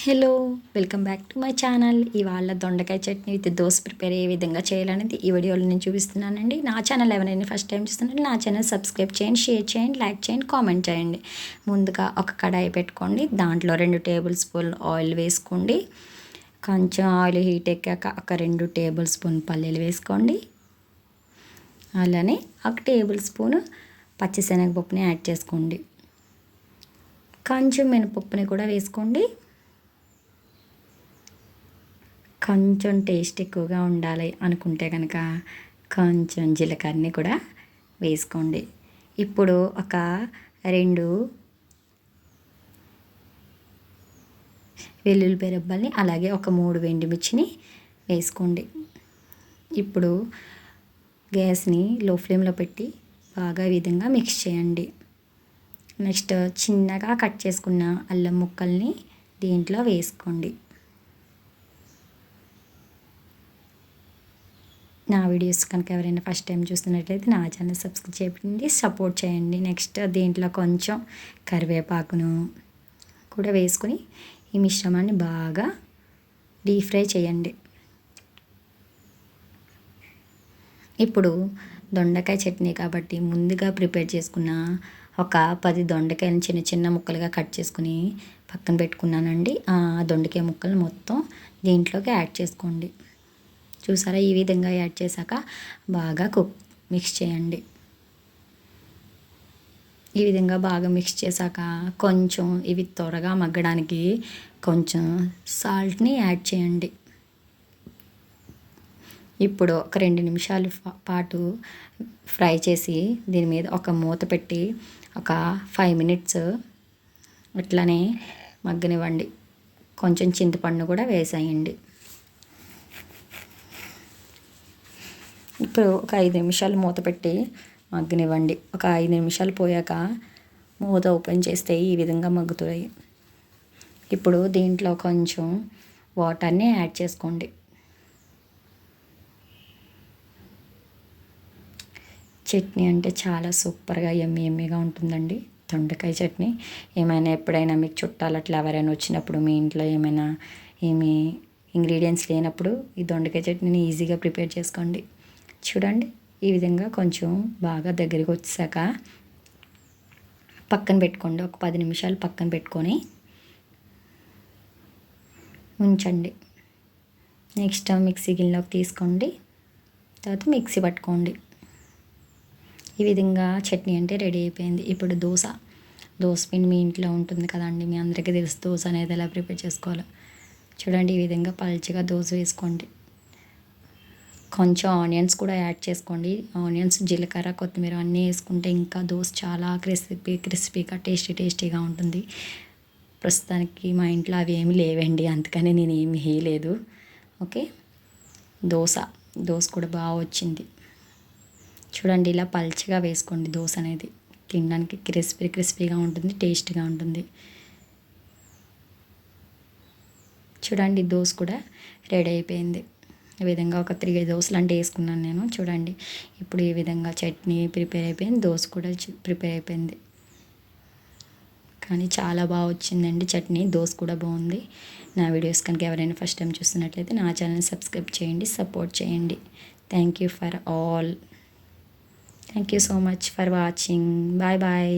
Hello, welcome back to my channel. ఇవాళ దొండకాయ chutney with dosa prepare ఏ విధంగా చేయాలనేది ఈ వీడియోలో నేను చూపిస్తున్నానండి. నా ఛానల్ ఎవరైనా ఫస్ట్ టైం చూస్తున్నారంటే నా ఛానల్ సబ్స్క్రైబ్ చేయండి, షేర్ చేయండి, లైక్ చేయండి, కామెంట్ చేయండి. ముందుగా ఒక కడాయి పెట్టుకోండి. దాంట్లో 2 టేబుల్ స్పూన్ ఆయిల్ వేసుకోండి. కొంచెం ఆయిల్ హీట్ ఎక్కాక ఒక 2 టేబుల్ స్పూన్ పల్లీలు వేసుకోండి. అలానే 1 టేబుల్ స్పూన్ పచ్చిశనగపప్పుని యాడ్ చేసుకోండి. కొంచెం మినపప్పుని కూడా వేసుకోండి. కొంచెం టేస్ట్ ఎక్కువగా ఉండాలి అనుకుంటే కనుక కొంచెం జీలకర్రని కూడా వేసుకోండి. ఇప్పుడు ఒక 2 వెల్లుల్లిపాయ రెబ్బల్ని అలాగే ఒక 3 ఎండుమిర్చిని వేసుకోండి. ఇప్పుడు గ్యాస్ని లో ఫ్లేమ్లో పెట్టి బాగా ఈ విధంగా మిక్స్ చేయండి. నెక్స్ట్ చిన్నగా కట్ చేసుకున్న అల్లం ముక్కల్ని దీంట్లో వేసుకోండి. నా వీడియోస్ కనుక ఎవరైనా ఫస్ట్ టైం చూస్తున్నట్లయితే నా ఛానల్ సబ్స్క్రైబ్ చేయండి, సపోర్ట్ చేయండి. నెక్స్ట్ దీంట్లో కొంచెం కరివేపాకును కూడా వేసుకొని ఈ మిశ్రమాన్ని బాగా డీప్ ఫ్రై చేయండి. ఇప్పుడు దొండకాయ చట్నీ కాబట్టి ముందుగా ప్రిపేర్ చేసుకున్న ఒక 10 దొండకాయలను చిన్న చిన్న ముక్కలుగా కట్ చేసుకుని పక్కన పెట్టుకున్నానండి. ఆ దొండకాయ ముక్కలు మొత్తం దీంట్లోకి యాడ్ చేసుకోండి. చూసారా, ఈ విధంగా యాడ్ చేశాక బాగా మిక్స్ చేయండి. ఈ విధంగా బాగా మిక్స్ చేశాక కొంచెం ఇవి త్వరగా మగ్గడానికి కొంచెం సాల్ట్ని యాడ్ చేయండి. ఇప్పుడు ఒక 2 నిమిషాల పాటు ఫ్రై చేసి దీని మీద ఒక మూత పెట్టి ఒక 5 మినిట్స్ ఇట్లానే మగ్గనివ్వండి. కొంచెం చింతపండు కూడా వేసేయండి. ఇప్పుడు ఒక 5 నిమిషాలు మూత పెట్టి మగ్గనివ్వండి. ఒక 5 నిమిషాలు పోయాక మూత ఓపెన్ చేస్తే ఈ విధంగా మగ్గుతాయి. ఇప్పుడు దీంట్లో కొంచెం వాటర్ని యాడ్ చేసుకోండి. చట్నీ అంటే చాలా సూపర్గా ఎమ్మీగా ఉంటుందండి దొండకాయ చట్నీ. ఏమైనా ఎప్పుడైనా మీకు చుట్టాలు అట్లా ఎవరైనా వచ్చినప్పుడు మీ ఇంట్లో ఏమైనా ఇంగ్రీడియంట్స్ లేనప్పుడు ఈ దొండకాయ చట్నీని ఈజీగా ప్రిపేర్ చేసుకోండి. చూడండి, ఈ విధంగా కొంచెం బాగా దగ్గరికి వచ్చాక పక్కన పెట్టుకోండి. ఒక 10 నిమిషాలు పక్కన పెట్టుకొని ఉంచండి. నెక్స్ట్ మిక్సీ గిన్నెలోకి తీసుకోండి. తర్వాత మిక్సీ పట్టుకోండి. ఈ విధంగా చట్నీ అంటే రెడీ అయిపోయింది. ఇప్పుడు దోశ పిండి మీ ఇంట్లో ఉంటుంది కదండి, మీ అందరికీ తెలుసు దోశ అనేది ఎలా ప్రిపేర్ చేసుకోవాలో. చూడండి, ఈ విధంగా పల్చగా దోశ వేసుకోండి. కొంచెం ఆనియన్స్ కూడా యాడ్ చేసుకోండి. ఆనియన్స్, జీలకర్ర, కొత్తిమీర అన్నీ వేసుకుంటే ఇంకా దోశ చాలా క్రిస్పీగా టేస్టీగా ఉంటుంది. ప్రస్తుతానికి మా ఇంట్లో అవి ఏమి లేవండి, అందుకని నేను ఏమి వేయలేదు. ఓకే, దోశ కూడా బాగా వచ్చింది. చూడండి, ఇలా పల్చగా వేసుకోండి. దోశ అనేది తినడానికి క్రిస్పీగా ఉంటుంది, టేస్ట్గా ఉంటుంది. చూడండి, దోశ కూడా రెడీ అయిపోయింది. ఈ విధంగా ఒక 3 దోశలు అంటే వేసుకున్నాను నేను. చూడండి, ఇప్పుడు ఈ విధంగా చట్నీ ప్రిపేర్ అయిపోయింది, దోశ కూడా ప్రిపేర్ అయిపోయింది. కానీ చాలా బాగా వచ్చిందండి చట్నీ. దోశ కూడా బాగుంది. నా వీడియోస్ కనుక ఎవరైనా ఫస్ట్ టైం చూస్తున్నట్లయితే నా ఛానల్ని సబ్స్క్రైబ్ చేయండి, సపోర్ట్ చేయండి. Thank you for all. Thank you so much for watching. Bye.